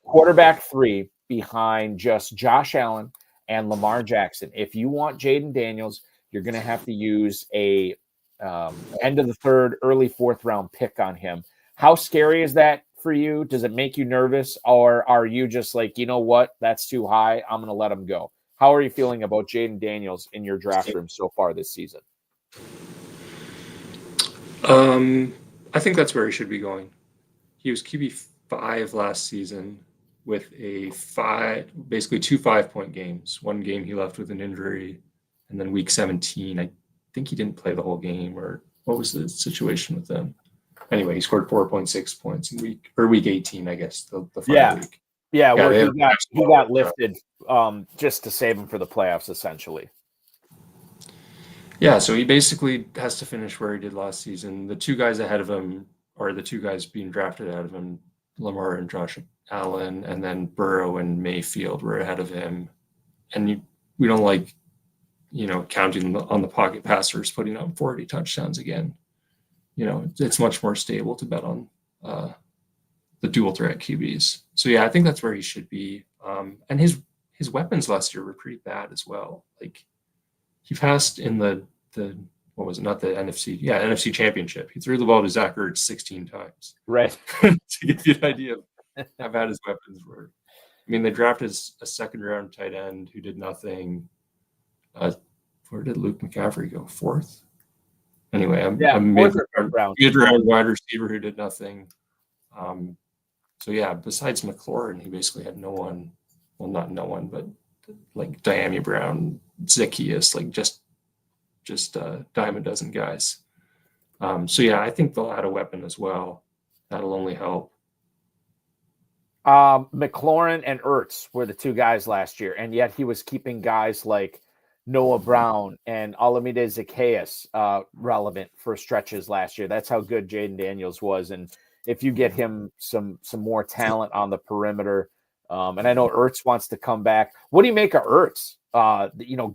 Quarterback 3 behind just Josh Allen and Lamar Jackson. If you want Jaden Daniels, you're going to have to use a end of the 3rd, early 4th round pick on him. How scary is that for you? Does it make you nervous, or are you just like, you know what, that's too high, I'm going to let him go? How are you feeling about Jaden Daniels in your draft room so far this season? I think that's where he should be going. He was QB5 last season with basically 2 5-point games. One game he left with an injury, and then week 17, I think he didn't play the whole game, or what was the situation with them? Anyway, he scored 4.6 points in week 18, I guess, the final week. Yeah, where he got lifted just to save him for the playoffs, essentially. Yeah, so he basically has to finish where he did last season. The two guys ahead of him, or the two guys being drafted ahead of him, Lamar and Josh Allen, and then Burrow and Mayfield were ahead of him. And we don't like, counting on the pocket passers putting up 40 touchdowns again. It's much more stable to bet on the dual threat QBs. So yeah, I think that's where he should be. And his weapons last year were pretty bad as well. Like, he passed in the what was it? Not the NFC. Yeah, NFC Championship. He threw the ball to Zach Ertz 16 times. Right. To give you an idea of how bad his weapons were. I mean, they drafted a second-round tight end who did nothing. Where did Luke McCaffrey go? Fourth? Anyway, a mid-round wide receiver who did nothing. So yeah, besides McLaurin, he basically had no one. Well, not no one, but like Diami Brown, Zacchaeus, like just dime a dozen guys. So yeah, I think they'll add a weapon as well. That'll only help. McLaurin and Ertz were the two guys last year, and yet he was keeping guys like Noah Brown and Olamide Zacchaeus relevant for stretches last year. That's how good Jaden Daniels was. And if you get him some more talent on the perimeter, and I know Ertz wants to come back. What do you make of Ertz?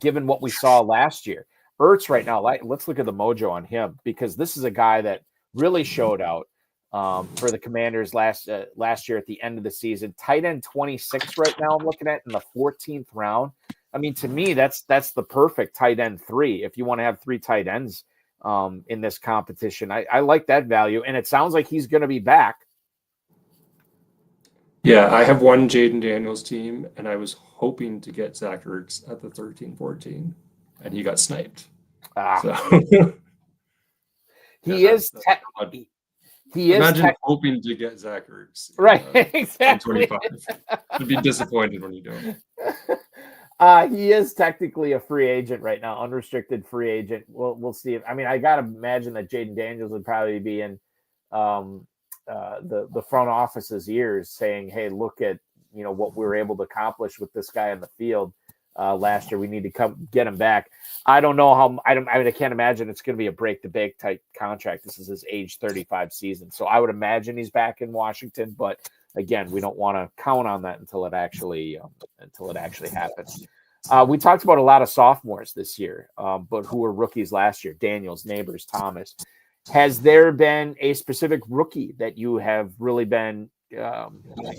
Given what we saw last year, Ertz right now, let's look at the mojo on him, because this is a guy that really showed out for the Commanders last year at the end of the season. Tight end 26 right now, I'm looking at in the 14th round. I mean, to me, that's the perfect tight end 3 if you want to have 3 tight ends in this competition. I like that value, and it sounds like he's going to be back. Yeah, I have one Jaden Daniels team, and I was hoping to get Zach Ertz at the 13-14, and he got sniped. He is hoping to get Zach Ertz. Right, exactly. 25. I'd be disappointed when you don't. He is technically a free agent right now, unrestricted free agent. We'll see. I got to imagine that Jaden Daniels would probably be in the front office's ears saying, hey, look at what we were able to accomplish with this guy in the field last year. We need to come get him back. I don't know how. I can't imagine it's going to be a break the bank type contract. This is his age 35 season, so I would imagine he's back in Washington. But again, we don't want to count on that until it actually happens. We talked about a lot of sophomores this year, but who were rookies last year: Daniels, Neighbors, Thomas. Has there been a specific rookie that you have really been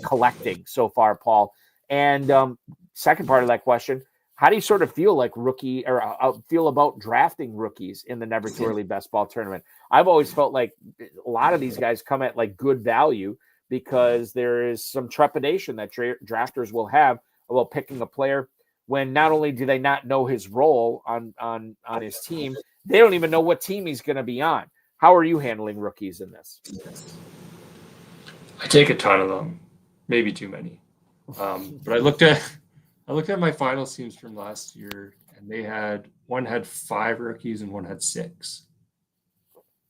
collecting so far, Paul? And second part of that question, how do you sort of feel like feel about drafting rookies in the Never-Too-Early Best Ball Tournament? I've always felt like a lot of these guys come at like good value because there is some trepidation that drafters will have about picking a player when not only do they not know his role on his team, they don't even know what team he's going to be on. How are you handling rookies in this? I take a ton of them, maybe too many. But I looked at my finals teams from last year, and one had 5 rookies and one had 6.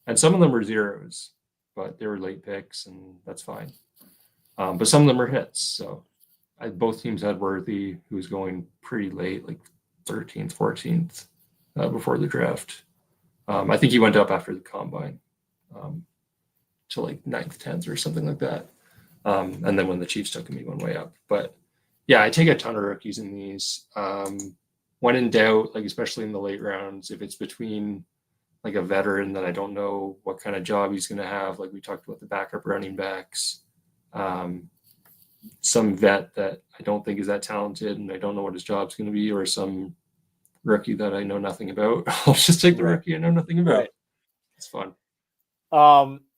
And some of them were zeros, but they were late picks, and that's fine. But some of them were hits. So both teams had Worthy, who was going pretty late, like 13th, 14th, before the draft. I think he went up after the combine to like 9th, 10th or something like that. And then when the Chiefs took him, he went way up. But yeah, I take a ton of rookies in these. When in doubt, like especially in the late rounds, if it's between like a veteran that I don't know what kind of job he's going to have, like we talked about the backup running backs, some vet that I don't think is that talented and I don't know what his job's going to be, or some rookie that I know nothing about. I'll just take the rookie I know nothing about. Right. It's fun.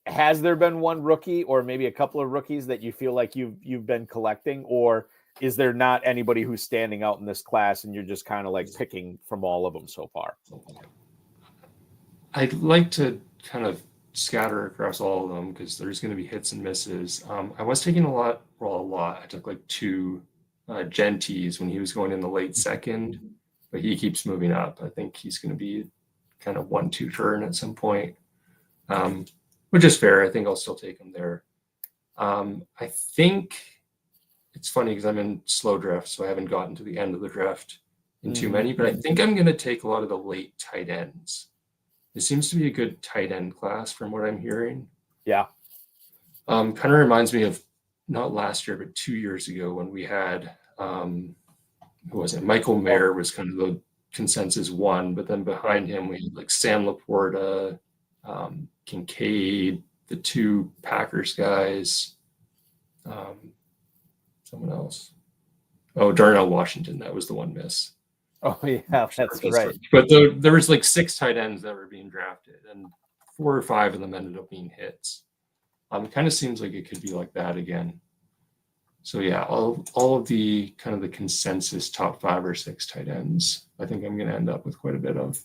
Has there been one rookie or maybe a couple of rookies that you feel like you've been collecting, or is there not anybody who's standing out in this class and you're just kind of like picking from all of them so far? I'd like to kind of scatter across all of them because there's going to be hits and misses. I was taking a lot. I took like 2 Genties when he was going in the late second, but he keeps moving up. I think he's going to be kind of 1-2 turn at some point, which is fair. I think I'll still take him there. I think it's funny because I'm in slow draft, so I haven't gotten to the end of the draft in too many, but I think I'm going to take a lot of the late tight ends. It seems to be a good tight end class from what I'm hearing. Yeah. Kind of reminds me of not last year, but 2 years ago when we had, who was it? Michael Mayer was kind of the consensus one, but then behind him we had like Sam Laporta, Kincaid, the 2 Packers guys, someone else. Oh, Darnell Washington. That was the one miss. Oh, yeah, that's right. But there was like 6 tight ends that were being drafted, and 4 or 5 of them ended up being hits. It kind of seems like it could be like that again. So yeah, all of the kind of the consensus top 5 or 6 tight ends, I think I'm going to end up with quite a bit of.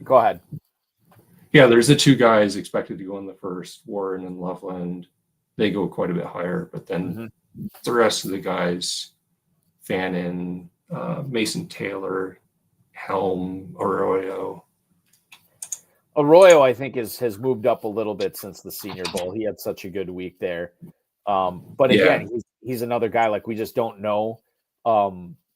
Go ahead. Yeah, there's the 2 guys expected to go in the first, Warren and Loveland. They go quite a bit higher, but then the rest of the guys, Fannin, Mason Taylor, Helm, Arroyo. Arroyo, I think, has moved up a little bit since the Senior Bowl. He had such a good week there. But again, he's another guy, like, we just don't know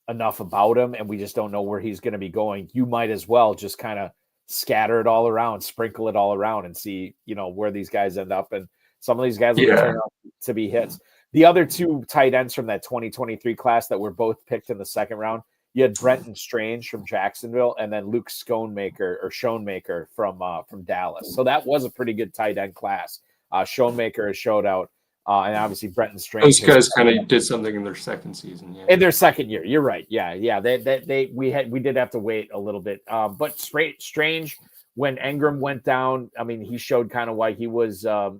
enough about him, and we just don't know where he's going to be going. You might as well just kind of scatter it all around, sprinkle it all around, and see, where these guys end up. And some of these guys will turn out to be hits. The other 2 tight ends from that 2023 class that were both picked in the second round, you had Brenton Strange from Jacksonville and then Luke Schoonmaker from Dallas. So that was a pretty good tight end class. Schoonmaker has showed out, and obviously Brenton Strange. Those guys kind of did something in their second season. Yeah. In their second year, you're right. Yeah. We did have to wait a little bit, but Strange. When Engram went down, I mean, he showed kind of why he was a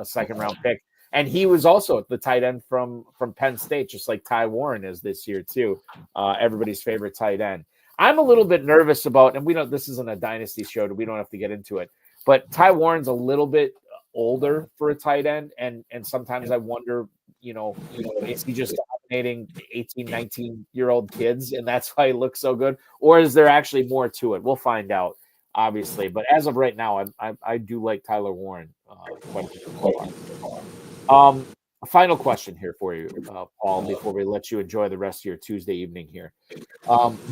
second round pick. And he was also the tight end from Penn State, just like Ty Warren is this year too. Everybody's favorite tight end. I'm a little bit nervous about, and this isn't a dynasty show, we don't have to get into it, but Ty Warren's a little bit older for a tight end. And sometimes I wonder, is he just dominating 18, 19-year-old kids and that's why he looks so good? Or is there actually more to it? We'll find out, obviously. But as of right now, I do like Tyler Warren quite a bit. A final question here for you, Paul, before we let you enjoy the rest of your Tuesday evening here.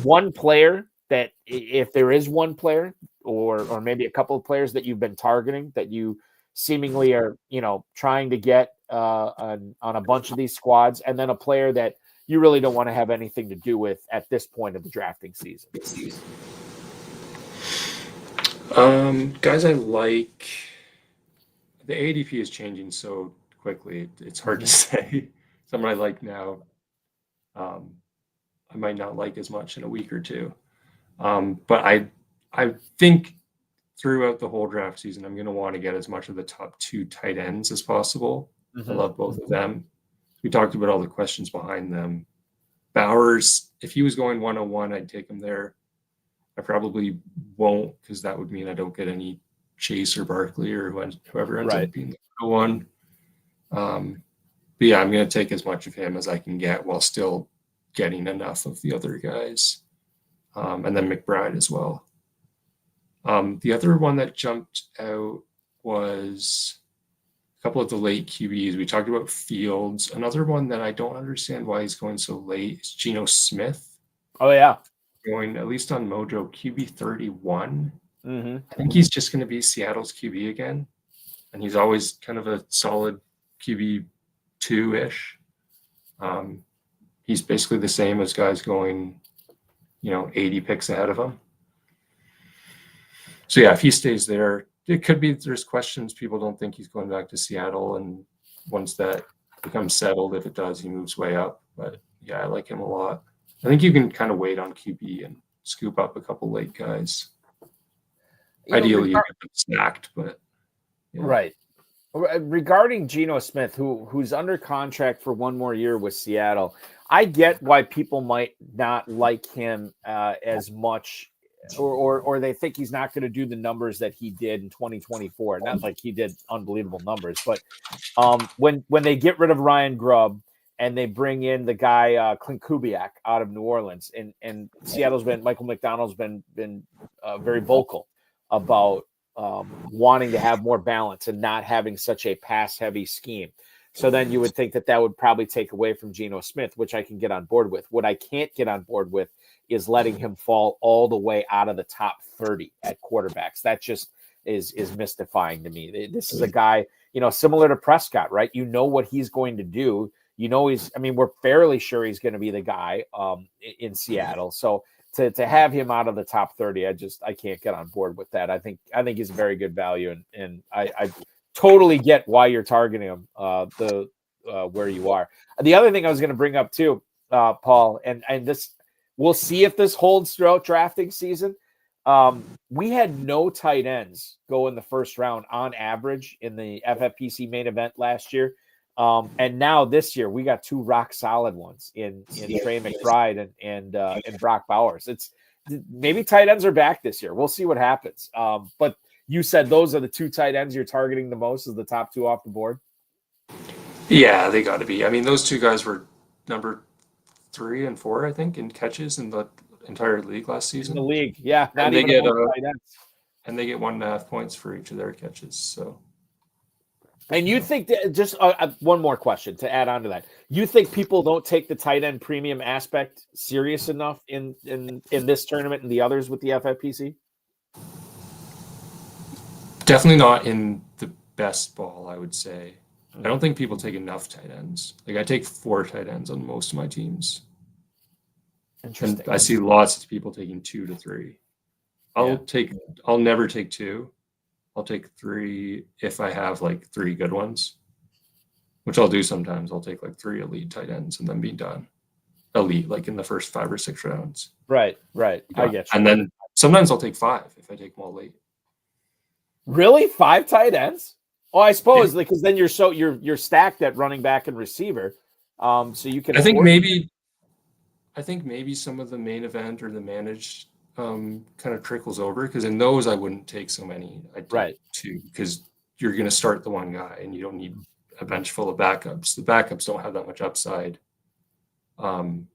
One player that, if there is one player or maybe a couple of players that you've been targeting that you seemingly are, trying to get on a bunch of these squads, and then a player that you really don't want to have anything to do with at this point of the drafting season. Guys I like, the ADP is changing so quickly, it's hard to say. Someone I like now, I might not like as much in a week or two. But I think throughout the whole draft season, I'm going to want to get as much of the top 2 tight ends as possible. I love both of them. We talked about all the questions behind them. Bowers, if he was going 101, I'd take him there. I probably won't, because that would mean I don't get any Chase or Barkley or whoever ends up being the one. But yeah, I'm going to take as much of him as I can get while still getting enough of the other guys. And then McBride as well. The other one that jumped out was a couple of the late QBs. We talked about Fields. Another one that I don't understand why he's going so late is Geno Smith. Oh, yeah. Going, at least on Mojo, QB 31. I think he's just going to be Seattle's QB again. And he's always kind of a solid QB 2-ish. He's basically the same as guys going, 80 picks ahead of him. So yeah, if he stays there, it could be there's questions. People don't think he's going back to Seattle. And once that becomes settled, if it does, he moves way up. But yeah, I like him a lot. I think you can kind of wait on QB and scoop up a couple late guys. Ideally, you get them stacked, but yeah. Right. Regarding Geno Smith, who's under contract for one more year with Seattle, I get why people might not like him as much or they think he's not going to do the numbers that he did in 2024. Not like he did unbelievable numbers, but when they get rid of Ryan Grubb and they bring in the guy Clint Kubiak out of New Orleans, and Michael McDonald's been very vocal about wanting to have more balance and not having such a pass heavy scheme. So then you would think that would probably take away from Geno Smith, which I can get on board with. What I can't get on board with is letting him fall all the way out of the top 30 at quarterbacks. That just is mystifying to me. This is a guy, similar to Prescott, right? You know what he's going to do. We're fairly sure he's going to be the guy in Seattle. So to have him out of the top 30, I can't get on board with that. I think he's a very good value, and I totally get why you're targeting him where you are. The other thing I was going to bring up too, Paul, and this, we'll see if this holds throughout drafting season. We had no tight ends go in the first round on average in the FFPC main event last year. And now this year we got two rock solid ones in Trey McBride and Brock Bowers. It's maybe tight ends are back this year. We'll see what happens. But you said those are the two tight ends you're targeting the most as the top two off the board. Yeah, they got to be. I mean, those two guys were number 3 and 4, I think, in catches in the entire league last season. In the league, yeah. And they get 1.5 points for each of their catches. So. And you think that, just one more question to add on to that. You think people don't take the tight end premium aspect serious enough in this tournament and the others with the FFPC? Definitely not in the best ball, I would say. I don't think people take enough tight ends. Like, I take 4 tight ends on most of my teams. Interesting. And I see lots of people taking 2 to 3. I'll never take 2. I'll take 3 if I have like 3 good ones, which I'll do sometimes. I'll take like 3 elite tight ends and then be done. Elite, like in the first 5 or 6 rounds. Right. Yeah. I get you. And then sometimes I'll take 5 if I take them all late. Really? 5 tight ends? Oh, I suppose because then you're stacked at running back and receiver. So you can. I think maybe some of the main event or the managed kind of trickles over, because in those I wouldn't take so many. I'd take 2 because you're going to start the one guy and you don't need a bench full of backups. The backups don't have that much upside. Well,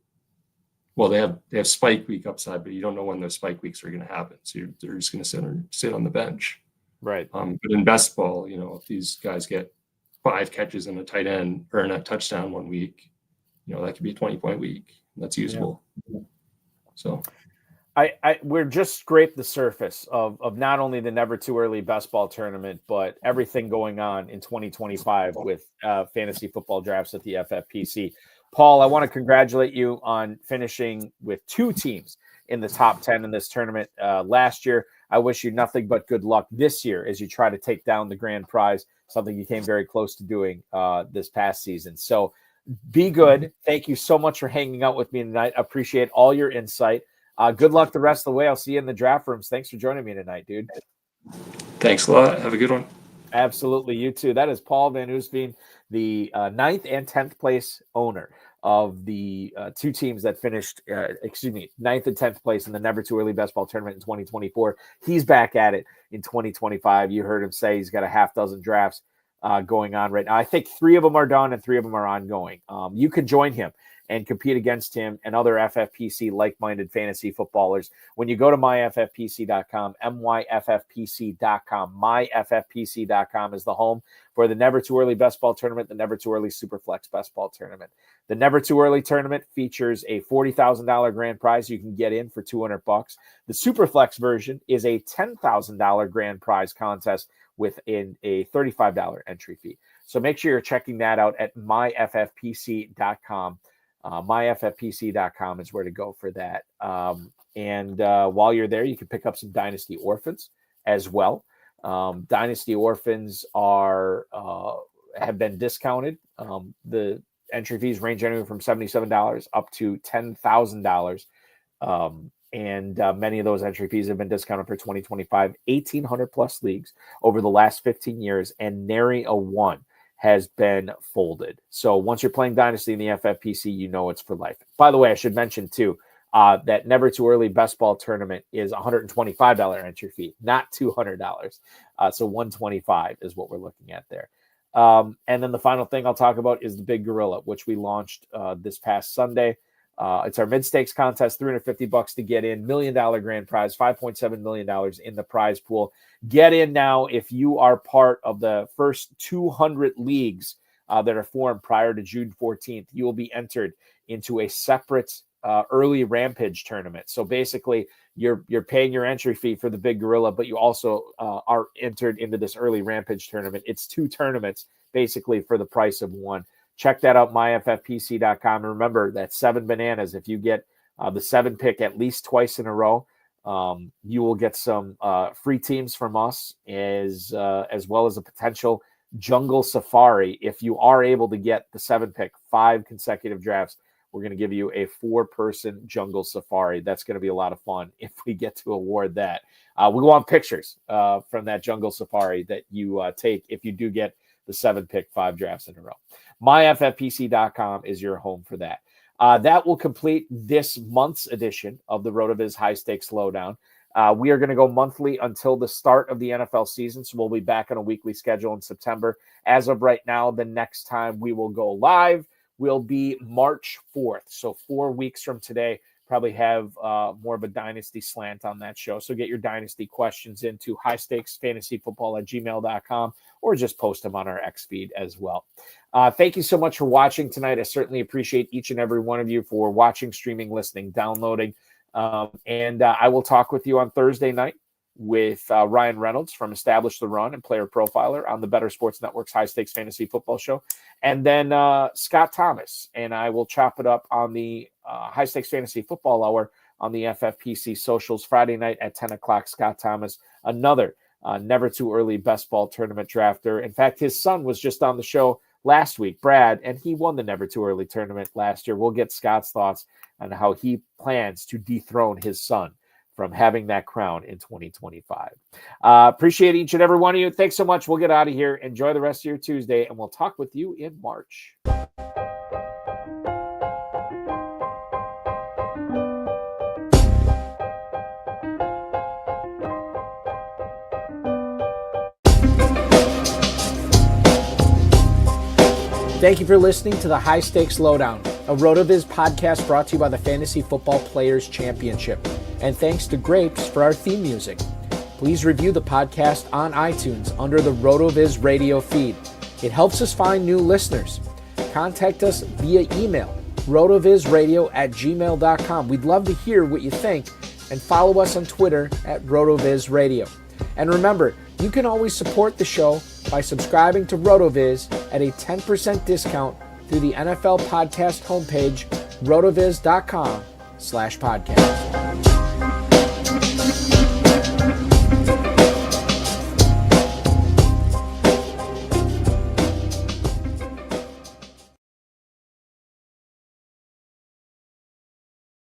they have spike week upside, but you don't know when those spike weeks are going to happen. So they're just going to sit on the bench. Right. But in best ball, if these guys get 5 catches and a tight end or a touchdown one week, that could be a 20-point week. That's usable. Yeah. So we're just scraped the surface of not only the Never-Too-Early Best Ball Tournament, but everything going on in 2025 with fantasy football drafts at the FFPC. Paul, I want to congratulate you on finishing with 2 teams in the top 10 in this tournament last year. I wish you nothing but good luck this year as you try to take down the grand prize, something you came very close to doing this past season. So be good. Thank you so much for hanging out with me tonight. Appreciate all your insight. Good luck the rest of the way. I'll see you in the draft rooms. Thanks for joining me tonight, dude. Thanks a lot. Have a good one. Absolutely. You too. That is Paul Vanoostveen, the 9th and 10th place owner of the 2 teams that finished, 9th and 10th place in the Never-Too-Early Best Ball Tournament in 2024. He's back at it in 2025. You heard him say he's got a half dozen drafts going on right now. I think 3 of them are done and 3 of them are ongoing. You can join him and compete against him and other FFPC like-minded fantasy footballers when you go to myffpc.com, myffpc.com. Myffpc.com is the home for the Never-Too-Early Best Ball Tournament, the Never-Too-Early Superflex Best Ball Tournament. The Never-Too-Early Tournament features a $40,000 grand prize you can get in for $200. The Superflex version is a $10,000 grand prize contest with a $35 entry fee. So make sure you're checking that out at myffpc.com. Myffpc.com is where to go for that. And while you're there, you can pick up some Dynasty Orphans as well. Dynasty Orphans have been discounted. The entry fees range anywhere from $77 up to $10,000. And many of those entry fees have been discounted for 2025, 1,800 plus leagues over the last 15 years, and nary a one has been folded. So once you're playing Dynasty in the FFPC, you know it's for life. By the way, I should mention too, that Never-Too-Early Best Ball Tournament is $125 entry fee, not $200. So $125 is what we're looking at there. And then the final thing I'll talk about is the Big Gorilla, which we launched this past Sunday. It's our mid-stakes contest, $350 to get in, $1 million grand prize, $5.7 million in the prize pool. Get in now if you are part of the first 200 leagues that are formed prior to June 14th. You will be entered into a separate early Rampage tournament. So basically, you're paying your entry fee for the Big Gorilla, but you also are entered into this early Rampage tournament. It's 2 tournaments basically for the price of 1. Check that out, myffpc.com. And remember, that's 7 bananas. If you get the 7 pick at least twice in a row, you will get some free teams from us as well as a potential jungle safari. If you are able to get the 7 pick 5 consecutive drafts, we're going to give you a 4-person jungle safari. That's going to be a lot of fun if we get to award that. We want pictures from that jungle safari that you take if you do get the 7 pick 5 drafts in a row. myffpc.com is your home for that. That will complete this month's edition of the RotoViz High-Stakes Lowdown. We are going to go monthly until the start of the NFL season, so we'll be back on a weekly schedule in September. As of right now, the next time we will go live will be March 4th. So 4 weeks from today, probably have more of a dynasty slant on that show. So get your dynasty questions into highstakesfantasyfootball@gmail.com or just post them on our X feed as well. Thank you so much for watching tonight. I certainly appreciate each and every one of you for watching, streaming, listening, downloading. And I will talk with you on Thursday night with Ryan Reynolds from Establish the Run and Player Profiler on the Better Sports Network's High Stakes Fantasy Football Show. And then Scott Thomas and I will chop it up on the High Stakes Fantasy Football Hour on the FFPC socials Friday night at 10 o'clock. Scott Thomas, another Never-Too-Early Best Ball Tournament drafter. In fact, his son was just on the show last week, Brad, and he won the Never-Too-Early Tournament last year. We'll get Scott's thoughts on how he plans to dethrone his son from having that crown in 2025. Appreciate each and every one of you. Thanks so much. We'll get out of here. Enjoy the rest of your Tuesday, and we'll talk with you in March. Thank you for listening to the High Stakes Lowdown, a RotoViz podcast brought to you by the Fantasy Football Players Championship. And thanks to Grapes for our theme music. Please review the podcast on iTunes under the RotoViz radio feed. It helps us find new listeners. Contact us via email, rotovizradio@gmail.com. We'd love to hear what you think, and follow us on Twitter @RotoVizRadio. And remember, you can always support the show by subscribing to RotoViz at a 10% discount through the NFL podcast homepage, rotoviz.com/podcast.